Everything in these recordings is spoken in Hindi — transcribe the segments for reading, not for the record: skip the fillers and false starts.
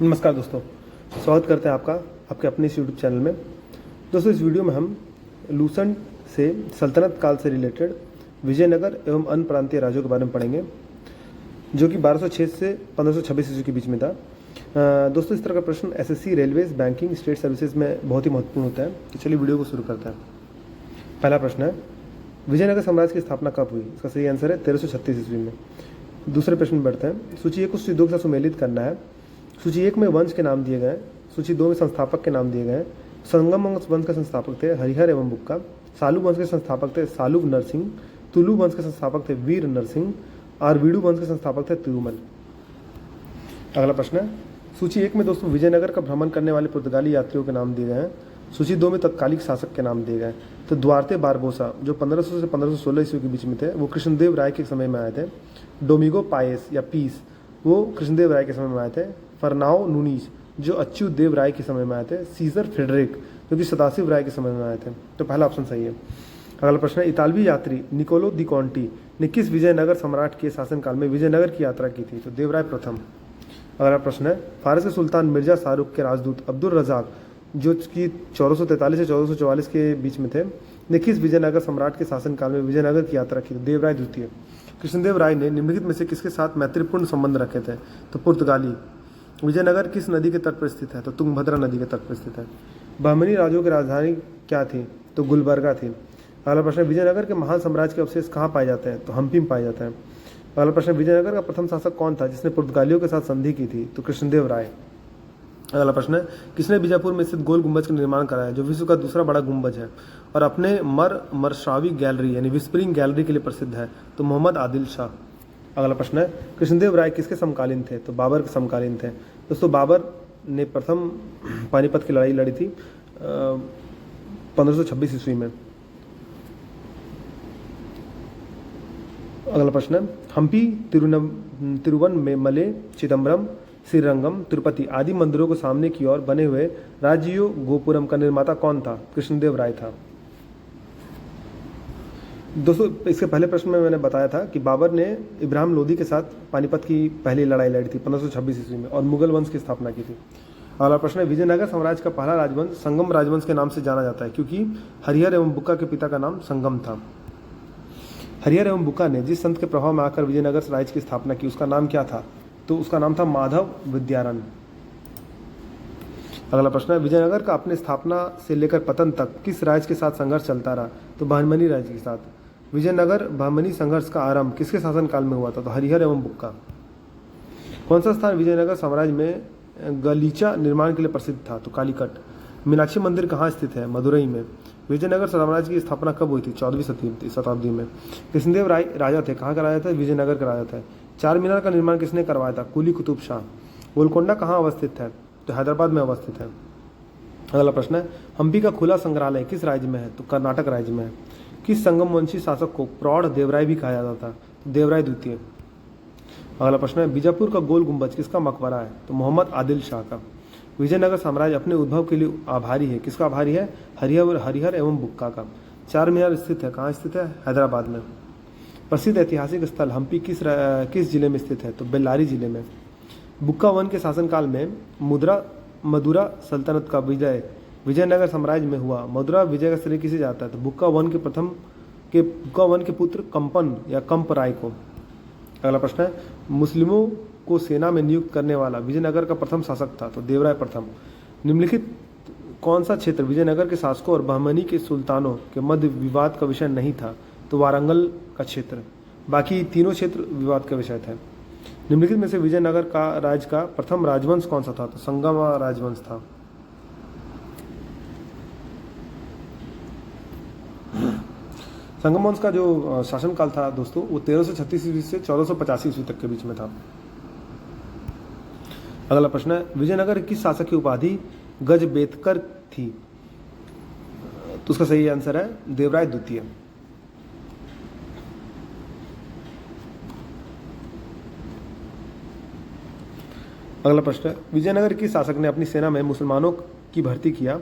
नमस्कार दोस्तों, स्वागत करते हैं आपका आपके अपने इस यूट्यूब चैनल में। दोस्तों, इस वीडियो में हम लूसेंट से सल्तनत काल से रिलेटेड विजयनगर एवं अन्य प्रांतीय राज्यों के बारे में पढ़ेंगे, जो कि 1206 से 1526 ईस्वी के बीच में था। दोस्तों, इस तरह का प्रश्न SSC, railways, banking, state services में बहुत ही महत्वपूर्ण होता है। तो चलिए वीडियो को शुरू करते हैं। पहला प्रश्न है, विजयनगर साम्राज्य की स्थापना कब हुई? इसका सही आंसर है 1336 ईस्वी में। दूसरे प्रश्न में बढ़ते हैं। सूची 1 को सूची 2 के साथ सुमेलित करना है। सूची 1 में वंश के नाम दिए गए, सूची 2 में संस्थापक के नाम दिए गए। संगम वंश के संस्थापक थे हरिहर एवं बुक्का। सालू वंश के संस्थापक थे सालुव नरसिंह। तुलु वंश के संस्थापक थे वीर नरसिंह। और वीडू वंश के संस्थापक थे तिरुमल। अगला प्रश्न है, सूची 1 में दोस्तों विजयनगर का भ्रमण करने वाले पुर्तगाली यात्रियों के नाम दिए गए हैं। सूची 2 में तत्कालिक शासक के नाम दिए गए। तो द्वारते बारबोसा, जो 1500 से 1516 ईस्वी के बीच में थे, वो कृष्णदेव राय के समय में आए थे। डोमिगो पायस या पीस, वो कृष्णदेव राय के समय में आए थे। फरनाओ नूनीज, जो अच्युत देव राय के समय में आए थे। सीजर फेडरिक, जो कि सदाशिव राय के समय में आए थे। तो पहला ऑप्शन सही है। अगला प्रश्न है, इतालवी यात्री निकोलो दी कॉन्टी ने किस विजयनगर सम्राट के शासनकाल में विजयनगर की यात्रा की थी? तो देवराय प्रथम। अगला प्रश्न है, फारस के सुल्तान मिर्जा शाहरुख के राजदूत अब्दुल रजाक, जो कि 1443 से 1444 के बीच में थे, ने किस विजयनगर सम्राट के शासनकाल में विजयनगर की यात्रा की? देवराय द्वितीय। कृष्णदेव राय ने निम्नलिखित में से किसके साथ मैत्रीपूर्ण संबंध रखे थे? तो पुर्तगाली। विजयनगर किस नदी के तट पर स्थित है? तो तुंगभद्रा नदी के तट पर स्थित है। बहमनी राज्यों की राजधानी क्या थी? तो गुलबर्गा थी। अगला प्रश्न, विजयनगर के महान साम्राज्य के अवशेष कहाँ पाए जाते हैं? तो हम्पी में पाए जाते हैं। अगला प्रश्न, विजयनगर का प्रथम शासक कौन था जिसने पुर्तगालियों के साथ संधि की थी? तो कृष्णदेव राय। अगला प्रश्न है, किसने बीजापुर में स्थित गोल गुंबज का निर्माण कराया, जो विश्व का दूसरा बड़ा गुंबज है और अपने मरशावी गैलरी यानी विस्परिंग गैलरी के लिए प्रसिद्ध है? तो मोहम्मद आदिल शाह। अगला प्रश्न है, कृष्णदेव राय किसके समकालीन थे? तो बाबर के समकालीन थे। दोस्तों, बाबर ने प्रथम पानीपत की लड़ाई लड़ी थी 1526 ईस्वी में। अगला प्रश्न है, हम्पी, तिरुवनमले, चिदम्बरम, श्रीरंगम, तिरुपति आदि मंदिरों को सामने की ओर बने हुए राज्य गोपुरम का निर्माता कौन था? कृष्णदेव राय था। दोस्तों, इसके पहले प्रश्न में मैंने बताया था कि बाबर ने इब्राहिम लोदी के साथ पानीपत की पहली लड़ाई लड़ी थी 1526 ईस्वी में और मुगल वंश की स्थापना की थी। अगला प्रश्न है, विजयनगर साम्राज्य का पहला राजवंश संगम राजवंश के नाम से जाना जाता है, क्योंकि हरिहर एवं बुक्का के पिता का नाम संगम था। हरिहर एवं बुक्का ने जिस संत के प्रभाव में आकर विजयनगर राज्य की स्थापना की, उसका नाम क्या था? तो उसका नाम था माधव विद्यारण। अगला प्रश्न है, विजयनगर का अपने स्थापना से लेकर पतन तक किस राज्य के साथ संघर्ष चलता रहा? तो बहमनी राज्य के साथ। विजयनगर बहमनी संघर्ष का आरंभ किसके शासनकाल में हुआ था? तो हरिहर एवं बुक्का। कौन सा स्थान विजयनगर साम्राज्य में गलीचा निर्माण के लिए प्रसिद्ध था? तो कालीकट। मीनाक्षी मंदिर कहाँ स्थित है? मदुरई में। विजयनगर साम्राज्य की स्थापना कब हुई थी? 14वीं शताब्दी में। कृष्णदेव राय राजा थे, कहाँ का राजा थे? विजयनगर का राजा थे। चार मीनार का निर्माण किसने करवाया था? कुली कुतुब शाह। गोलकोंडा कहाँ अवस्थित है? तो हैदराबाद में अवस्थित है। अगला प्रश्न है, हम्पी का खुला संग्रहालय किस राज्य में है? तो कर्नाटक राज्य में है। किस संगमवंशी शासक को प्रौढ़ देवराय भी कहा जाता था? तो देवराय द्वितीय। अगला प्रश्न है, बीजापुर का गोल गुंबज किसका मकबरा है? तो मोहम्मद आदिल शाह का। विजयनगर साम्राज्य अपने उद्भव के लिए आभारी है, किसका आभारी है? हरिहर एवं बुक्का का। चार मीनार स्थित है, कहाँ स्थित है? हैदराबाद में। प्रसिद्ध ऐतिहासिक स्थल हम्पी किस जिले में स्थित है? तो बेल्लारी जिले में। बुक्का वन के शासनकाल में मदुरा सल्तनत का विजय विजयनगर साम्राज्य में हुआ। मदुरा विजय का श्रेय किसे जाता है? तो बुक्का वन के पुत्र कंपन या कंप राय को। अगला प्रश्न है, मुस्लिमों को सेना में नियुक्त करने वाला विजयनगर का प्रथम शासक था? तो देवराय प्रथम। निम्नलिखित कौन सा क्षेत्र विजयनगर के शासकों और बहमनी के सुल्तानों के मध्य विवाद का विषय नहीं था? तो वारंगल का क्षेत्र। बाकी तीनों क्षेत्र विवाद का विषय थे। निम्नलिखित में से विजयनगर का राज्य का प्रथम राजवंश कौन सा था? तो संगम राजवंश था। संगम वंश का जो शासनकाल था दोस्तों, वो 1336 ईस्वी से 1485 ईस्वी तक के बीच में था। अगला प्रश्न है, विजयनगर किस शासक की उपाधि गजबेतकर थी? तो उसका सही आंसर है देवराय द्वितीय। अगला प्रश्न है, विजयनगर किस शासक ने अपनी सेना में मुसलमानों की भर्ती किया,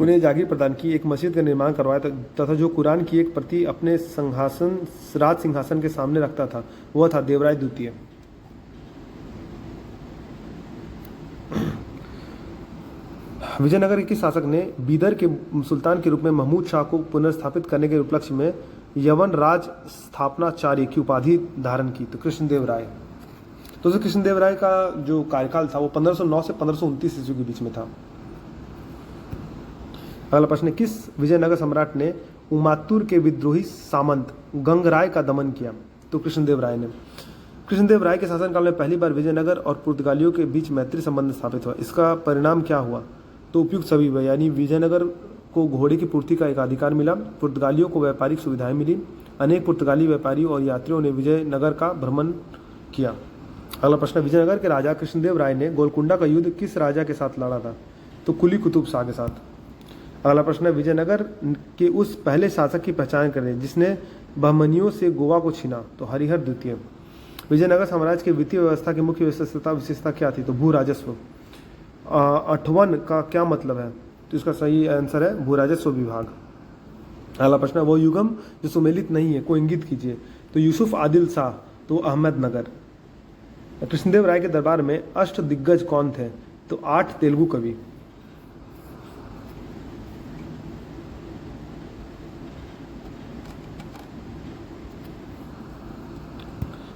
उन्हें जागीर प्रदान की, एक मस्जिद का निर्माण करवाया तथा जो कुरान की एक प्रति अपने राज सिंहासन के सामने रखता था? वह था देवराय द्वितीय। विजयनगर के शासक ने बीदर के सुल्तान के रूप में महमूद शाह को पुनर्स्थापित करने के उपलक्ष्य में यवन राज स्थापनाचार्य की उपाधि धारण की? तो कृष्णदेव राय। तो कृष्णदेव राय का जो कार्यकाल था वो 1509 से 1529 ईस्वी के बीच में था। अगला प्रश्न है, किस विजयनगर सम्राट ने उमातुर के विद्रोही सामंत गंगराय का दमन किया? तो कृष्णदेव राय ने। कृष्णदेव राय के शासनकाल में पहली बार विजयनगर और पुर्तगालियों के बीच मैत्री संबंध स्थापित हुआ। इसका परिणाम क्या हुआ? तो उपयुक्त सभी हुए, यानी विजयनगर को घोड़े की पूर्ति का एक अधिकार मिला, पुर्तगालियों को व्यापारिक सुविधाएं मिली, अनेक पुर्तगाली व्यापारियों और यात्रियों ने विजयनगर का भ्रमण किया। अगला प्रश्न, विजयनगर के राजा कृष्णदेव राय ने गोलकुंडा का युद्ध किस राजा के साथ लड़ा था? तो कुली कुतुब शाह के साथ। अगला प्रश्न है, विजयनगर के उस पहले शासक की पहचान करें जिसने बहमनियों से गोवा को छीना? तो हरिहर द्वितीय। विजयनगर साम्राज्य की वित्तीय व्यवस्था की मुख्य विशेषता क्या थी? तो भू राजस्व। अठवन का क्या मतलब है? तो इसका सही आंसर है भू राजस्व विभाग। अगला प्रश्न है, वो युगम जो सुमेलित नहीं है को इंगित कीजिए? तो यूसुफ आदिल शाह, तो अहमदनगर। कृष्णदेव राय के दरबार में अष्ट दिग्गज कौन थे? तो 8 तेलुगु कवि।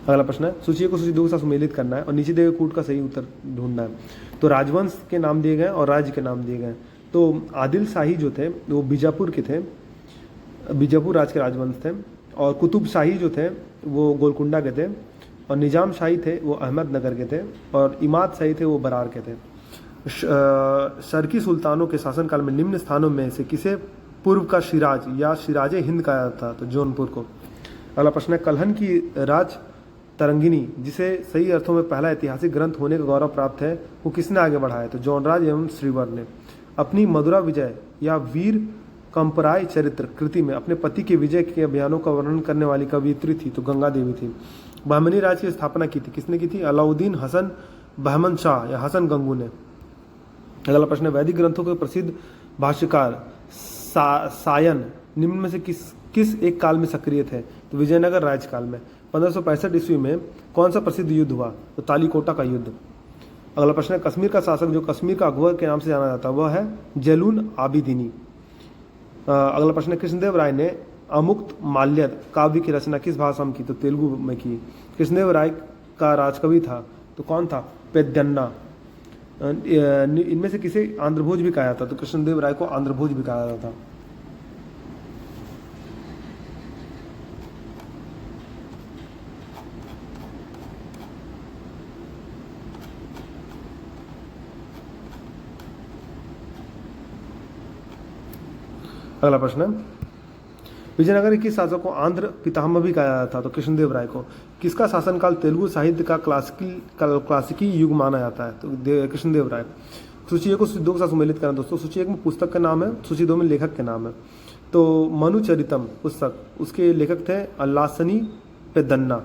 अगला प्रश्न है, सूची को सूची 2 के साथ सुमेलित करना है और नीचे दिए गए कूट का सही उत्तर ढूंढना है। तो राजवंश के नाम दिए गए और राज्य के नाम दिए गए। तो आदिल शाही जो थे वो बीजापुर के थे, बीजापुर राज के राजवंश थे, और कुतुब शाही जो थे वो गोलकुंडा के थे, और निजाम शाही थे वो अहमदनगर के थे, और इमाद शाही थे वो बरार के थे। शर्की सुल्तानों के शासनकाल में निम्न स्थानों में से किसे पूर्व का शिराज या शिराजे हिंद कहा था? तो जौनपुर को। अगला प्रश्न है, कलहन की राज तरंगिनी जिसे सही अर्थों में पहला ऐतिहासिक ग्रंथ होने का गौरव प्राप्त है वो किसने आगे बढ़ाया? तो जौनराज एवं श्रीवर ने। अपनी मधुरा विजय या वीर कंपराय चरित्र कृति में अपने पति के विजय के अभियानों का वर्णन करने वाली कवियत्री थी? तो गंगा देवी थी। बहमनी राज की स्थापना की थी किसने की थी? अलाउद्दीन हसन बहमन शाह या हसन गंगू ने। अगला प्रश्न है, वैदिक ग्रंथों के प्रसिद्ध भाष्यकार सायन निम्न में से किस एक काल में सक्रिय थे? तो विजयनगर राजकाल में। 1565 ईस्वी में कौन सा प्रसिद्ध युद्ध हुआ? तो तालीकोटा का युद्ध। अगला प्रश्न है, कश्मीर का शासक जो कश्मीर का अकबर के नाम से जाना जाता है वह है जैनुल आबिदीनी। अगला प्रश्न है, कृष्णदेव राय ने अमुक्त माल्यद काव्य की रचना किस भाषा में की? तो तेलुगु में की। कृष्णदेव राय का राजकवि था तो कौन था? पेद्दन्ना। इनमें से किसे आंध्रभोज भी कहा जाता? तो कृष्णदेव राय को आंध्रभोज भी कहा जाता था। अगला प्रश्न है, विजयनगर के किस शासक को आंध्र पितामह भी कहा जाता था? तो कृष्णदेव राय को। किसका शासनकाल तेलुगु साहित्य का क्लासिकी युग माना जाता है? तो कृष्णदेव राय। सूची 1 को सूची 2 के साथ सम्मिलित करना दोस्तों। सूची 1 में पुस्तक का नाम है, सूची 2 में लेखक के नाम है। तो मनुचरितम पुस्तक, उसके लेखक थे अल्लासनी पेद्दन्ना।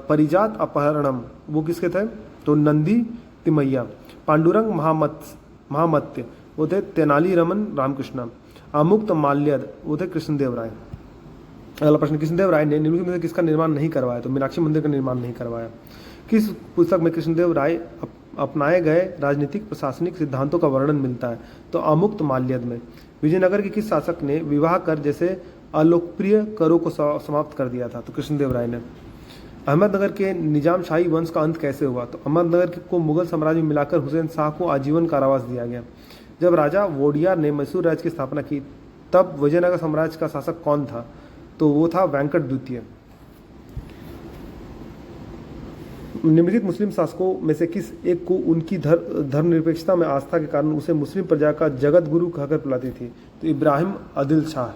परिजात अपहरणम वो किसके थे? तो नंदी तिमैया। पांडुरंग महामत्य वो थे तेनाली रमन रामकृष्ण। अमुक्त माल्यद वो थे कृष्णदेव राय। अगला प्रश्न, कृष्णदेव राय ने निम्नलिखित में से किसका निर्माण नहीं करवाया? तो मीनाक्षी मंदिर का निर्माण नहीं करवाया। किस पुस्तक में कृष्णदेव राय अपनाए गए राजनीतिक प्रशासनिक सिद्धांतों का वर्णन मिलता है? तो अमुक्त माल्यद में। विजयनगर के किस शासक ने विवाह कर जैसे अलोकप्रिय करों को समाप्त कर दिया था? तो कृष्णदेव राय ने। अहमदनगर के निजाम शाही वंश का अंत कैसे हुआ? तो अहमदनगर को मुगल साम्राज्य में मिलाकर हुसैन शाह को आजीवन कारावास दिया गया। जब राजा वोडियार ने मैसूर राज्य की स्थापना की तब विजयनगर साम्राज्य का शासक कौन था? तो वो था वेंकट द्वितीय। निम्नलिखित मुस्लिम शासकों में से किस एक को उनकी धर्मनिरपेक्षता में आस्था के कारण उसे मुस्लिम प्रजा का जगत गुरु कहकर बुलाती थी? तो इब्राहिम आदिल शाह।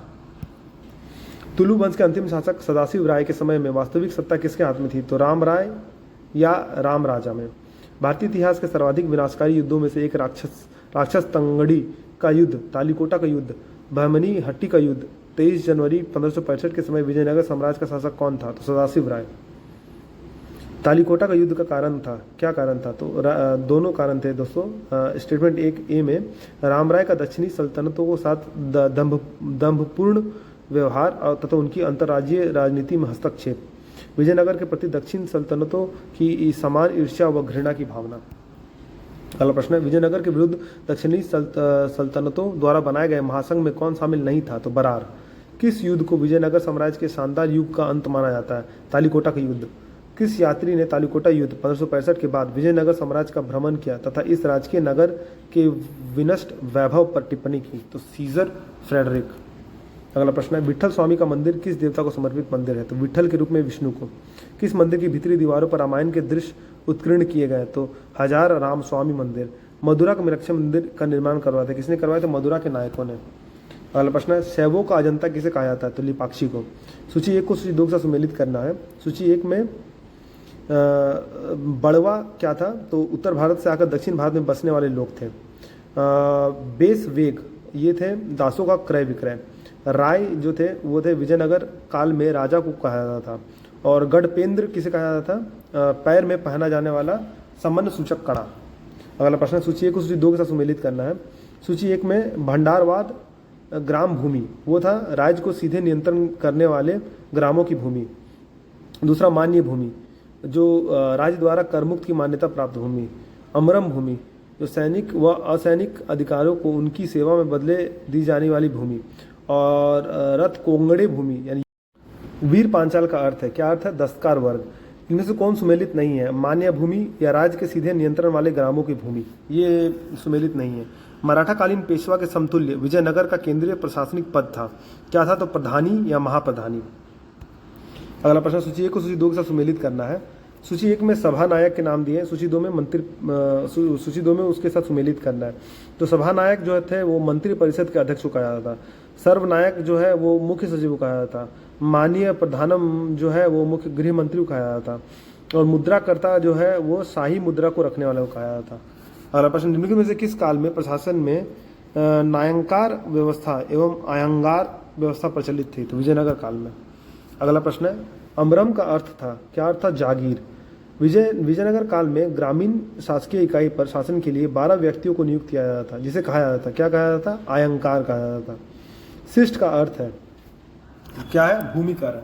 तुलु वंश के अंतिम शासक सदाशिव राय के समय में वास्तविक सत्ता किसके हाथ में थी? तो राम राय या राम राजा में। भारतीय इतिहास के सर्वाधिक विनाशकारी युद्धों में से एक राक्षस तंगड़ी का युद्ध, तालीकोटा का युद्ध, बहमनी हट्टी का युद्ध 23 जनवरी 1565 के समय विजयनगर साम्राज्य का शासक कौन था? तो सदाशिव राय। तालीकोटा का युद्ध का कारण था, क्या कारण था? तो दोनों कारण थे दोस्तों। स्टेटमेंट 1A में राम राय का दक्षिणी सल्तनतों के साथ दंभपूर्ण व्यवहार तथा उनकी अंतर्राज्यीय राजनीति में हस्तक्षेप, विजयनगर के प्रति दक्षिण सल्तनतों की समान ईर्ष्या व घृणा की भावना। अगला प्रश्न है, विजयनगर के विरुद्ध दक्षिणी सल्तनतों द्वारा बनाए गए महासंघ में कौन शामिल नहीं था? तो बरार। किस युद्ध को विजयनगर साम्राज्य के शानदार युग का अंत माना जाता है? तालीकोटा का युद्ध। किस यात्री ने तालीकोटा युद्ध 1565 के बाद विजयनगर साम्राज्य का भ्रमण किया तथा इस राजकीय नगर के विनष्ट वैभव पर टिप्पणी की? तो सीजर फ्रेडरिक। अगला प्रश्न है, विट्ठल स्वामी का मंदिर किस देवता को समर्पित मंदिर है? तो विट्ठल के रूप में विष्णु को। किस मंदिर की भीतरी दीवारों पर रामायण के दृश्य उत्कीर्ण किए गए? तो हजार राम स्वामी मंदिर। मदुरा का मीनाक्षी मंदिर का निर्माण करवाया था? किसने करवाया था? मदुरा के नायकों ने। अगला प्रश्न है, शैवों का अजंता किसे कहा जाता है? तो लिपाक्षी को। सूची 1 को सूची 2 के साथ सुमेलित करना है। सूची 1 में बड़वा क्या था? तो उत्तर भारत से आकर दक्षिण भारत में बसने वाले लोग थे। बेस वेग ये थे दासों का क्रय विक्रय। राय जो थे वो थे विजयनगर काल में राजा को कहा जाता था। और गढ़पेंद्र किसे कहा जाता था? पैर में पहना जाने वाला सम्मान सूचक कड़ा। अगला प्रश्न, सूची 1 को सूची 2 के साथ सुमेलित करना है। सूची 1 में भंडारवाद ग्राम भूमि वो था राज्य को सीधे नियंत्रण करने वाले ग्रामों की भूमि। दूसरा मान्य भूमि जो राज्य द्वारा करमुक्त की मान्यता प्राप्त भूमि। अमरम भूमि जो सैनिक व असैनिक अधिकारियों को उनकी सेवा में बदले दी जाने वाली भूमि। और रथ कोंगड़े भूमि यानी वीर पांचाल का अर्थ है, क्या अर्थ है? दस्तकार वर्ग। इनमें से कौन सुमेलित नहीं है? मान्य भूमि या राज्य के सीधे नियंत्रण वाले ग्रामों की भूमि, ये सुमेलित नहीं है। मराठा कालीन पेशवा के समतुल्य विजयनगर का केंद्रीय प्रशासनिक पद था, क्या था? तो प्रधानी या महाप्रधानी। अगला प्रश्न, सूची 1 को सूची 2 के साथ सुमेलित करना है। सूची 1 में सभा नायक के नाम दिए हैं, सूची 2 में सूची 2 में उसके साथ सुमेलित करना है। तो सभा नायक जो थे वो मंत्री परिषद के अध्यक्ष को कहा जाता था। सर्वनायक जो है वो मुख्य सचिव को कहा जाता था। माननीय प्रधानम जो है वो मुख्य गृह मंत्री को कहा जाता था। और मुद्राकर्ता जो है वो शाही मुद्रा को रखने वाले को कहा जाता था। अगला प्रश्न, निम्नलिखित में से किस काल में प्रशासन में नायंकार व्यवस्था एवं आयंगार व्यवस्था प्रचलित थी? तो विजयनगर काल में। अगला प्रश्न है, अमरम का अर्थ था, क्या अर्थ था? जागीर। विजयनगर काल में ग्रामीण शासकीय इकाई पर शासन के लिए 12 व्यक्तियों को नियुक्त किया जाता था, जिसे कहा जाता था, क्या कहा जाता था? आयंकार कहा जाता था। शिष्ट का अर्थ है, क्या है? भूमिकर है।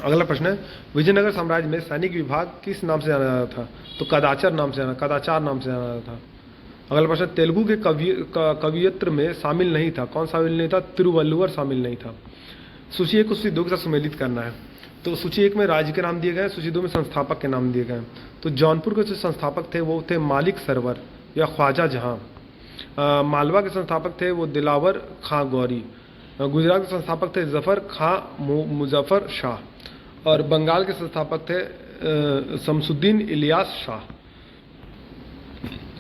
अगला प्रश्न है, विजयनगर साम्राज्य में सैनिक विभाग किस नाम से जाना जाता था? तो कदाचार नाम से जाना जाता था। अगला प्रश्न, तेलुगु के कवियत्र में शामिल नहीं था, कौन शामिल नहीं था? तिरुवल्लुवर शामिल नहीं था। सूची 1 को सूची 2 के साथ सुमेलित करना है। तो सूची 1 में राज्य के नाम दिए गए, सूची 2 में संस्थापक के नाम दिए गए। तो जौनपुर के जो संस्थापक थे वो थे मालिक सरवर या ख्वाजा जहां। मालवा के संस्थापक थे वो दिलावर खां गौरी। गुजरात के संस्थापक थे जफर खां मुजफ्फर शाह। और बंगाल के संस्थापक थे शमसुद्दीन इलियास शाह।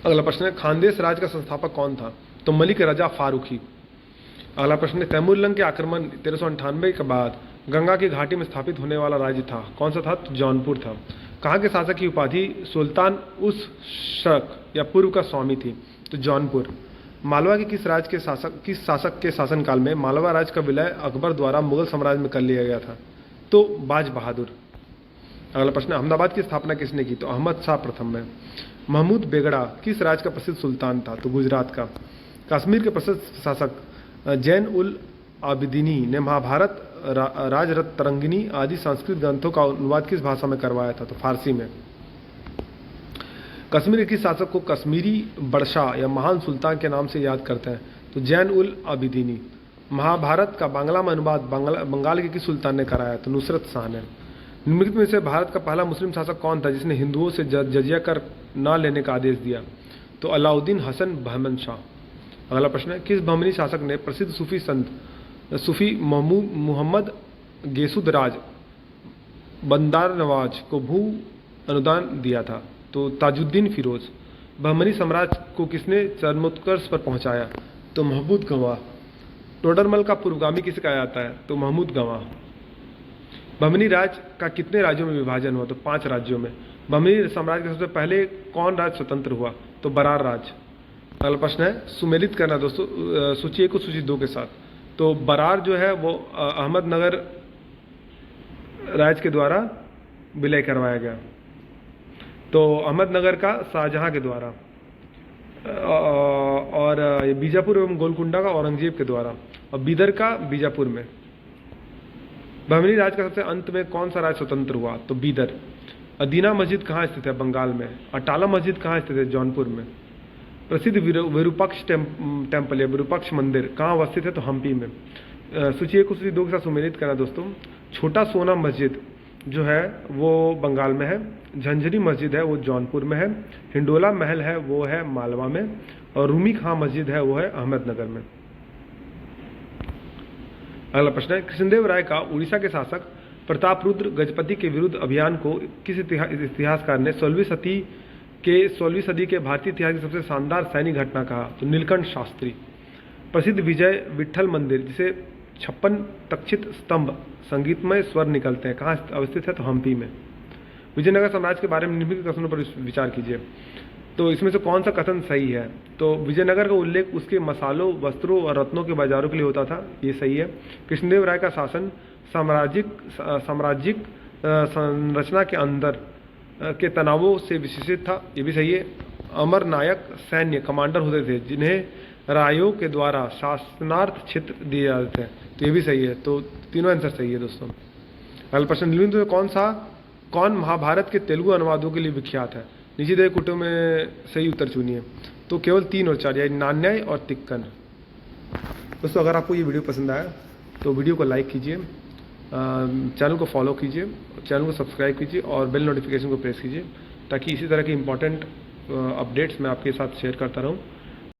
अगला प्रश्न है, खानदेश राज्य का संस्थापक कौन था? तो मलिक रजा फारूकी। अगला प्रश्न है, तैमूरलंग के आक्रमण 1398 के बाद गंगा की घाटी में स्थापित होने वाला राज्य था, कौन सा था? तो जौनपुर था। कहाँ के शासक की उपाधि सुल्तान उस शक या पूर्व का स्वामी थी? तो जौनपुर। मालवा के किस शासक के शासनकाल में मालवा राज्य का विलय अकबर द्वारा मुगल साम्राज्य में कर लिया गया था? तो बाज बहादुर। अगला प्रश्न, अहमदाबाद की स्थापना किसने की? तो अहमद शाह प्रथम में। महमूद बेगड़ा किस राज्य का प्रसिद्ध सुल्तान था? तो गुजरात का। कश्मीर के प्रसिद्ध शासक जैन उल आबिदीनी ने महाभारत, राजरथ तरंगिनी आदि संस्कृत ग्रंथों का अनुवाद किस भाषा में करवाया था? तो फारसी में। कश्मीर के किस शासक को कश्मीरी बड़शाह या महान सुल्तान के नाम से याद करते हैं? तो जैन उल आबिदीनी। महाभारत का बांग्ला में अनुवाद बंगाल के किस सुल्तान ने कराया? तो नुसरत शाह ने। निम्नलिखित में से भारत का पहला मुस्लिम शासक कौन था जिसने हिंदुओं से जजिया कर न लेने का आदेश दिया? तो अलाउद्दीन हसन बहमन शाह। अगला प्रश्न है, किस बहमनी शासक ने प्रसिद्ध सूफी संत सूफी मोहम्मद गेसुदराज बंदार नवाज को भू अनुदान दिया था? तो ताजुद्दीन फिरोज। बहमनी साम्राज्य को किसने चरमोत्कर्ष पर पहुंचाया? तो महमूद गंवा। टोडरमल का पूर्वगामी किसे कहा जाता है? तो महमूद गंवा। बहमनी राज्य का कितने राज्यों में विभाजन हुआ? तो 5 राज्यों में। बहमनी साम्राज्य के सबसे पहले कौन राज्य स्वतंत्र हुआ? तो बरार राज्य। अगला प्रश्न है, सुमेलित करना दोस्तों सूची 1 को सूची 2 के साथ। तो बरार जो है वो अहमदनगर राज्य के द्वारा विलय करवाया गया। तो अहमदनगर का शाहजहां के द्वारा, और बीजापुर एवं गोलकुंडा का औरंगजेब के द्वारा, और बीदर का बीजापुर में। बहमनी राज्य का सबसे अंत में कौन सा राज्य स्वतंत्र हुआ? तो बीदर। अदीना मस्जिद कहाँ स्थित है? बंगाल में। अटाला मस्जिद कहाँ स्थित है? जौनपुर में। प्रसिद्ध विरूपाक्ष टेम्पल या विरूपाक्ष मंदिर कहाँ अवस्थित है? तो हम्पी में। सूची 1 को सूची 2 के साथ सुमेलित करना दोस्तों। छोटा सोना मस्जिद जो है वो बंगाल में है, झंझरी मस्जिद है वो जौनपुर में है, हिंडोला महल है वो है मालवा में, और रूमी खां मस्जिद है वो है अहमदनगर में। अगला प्रश्न है, कृष्णदेव राय का उड़ीसा के शासक प्रतापरुद्र गजपति के विरुद्ध अभियान को किस इतिहासकार ने 16वीं सदी के भारतीय इतिहास की सबसे शानदार सैनिक घटना कहा? तो नीलकंठ शास्त्री। प्रसिद्ध विजय विट्ठल मंदिर जिसे 56 तक्षित स्तंभ संगीतमय स्वर निकलते हैं कहाँ अवस्थित है? तो हम्पी में। विजयनगर साम्राज्य के बारे में निम्नलिखित कथनों पर विचार कीजिए। तो इसमें से कौन सा कथन सही है? तो विजयनगर का उल्लेख उसके मसालों, वस्त्रों और रत्नों के बाजारों के लिए होता था, ये सही है। कृष्णदेव राय का शासन साम्राज्यिक संरचना के अंदर के तनावों से विशेषित था, ये भी सही है। अमर नायक सैन्य कमांडर होते थे जिन्हें रायों के द्वारा शासनार्थ क्षेत्र दिए जाते थे, तो ये भी सही है। तो तीनों आंसर सही है दोस्तों। अगला प्रश्न, निम्नलिखित में कौन महाभारत के तेलुगु अनुवादों के लिए विख्यात है? निशिदेव कुटुंब में सही उत्तर चुनिए। तो केवल 3 और 4 यानी नान्याय और तिक्कन। दोस्तों अगर आपको ये वीडियो पसंद आया तो वीडियो को लाइक कीजिए, चैनल को फॉलो कीजिए, चैनल को सब्सक्राइब कीजिए और बेल नोटिफिकेशन को प्रेस कीजिए ताकि इसी तरह के इंपॉर्टेंट अपडेट्स मैं आपके साथ शेयर करता रहूँ।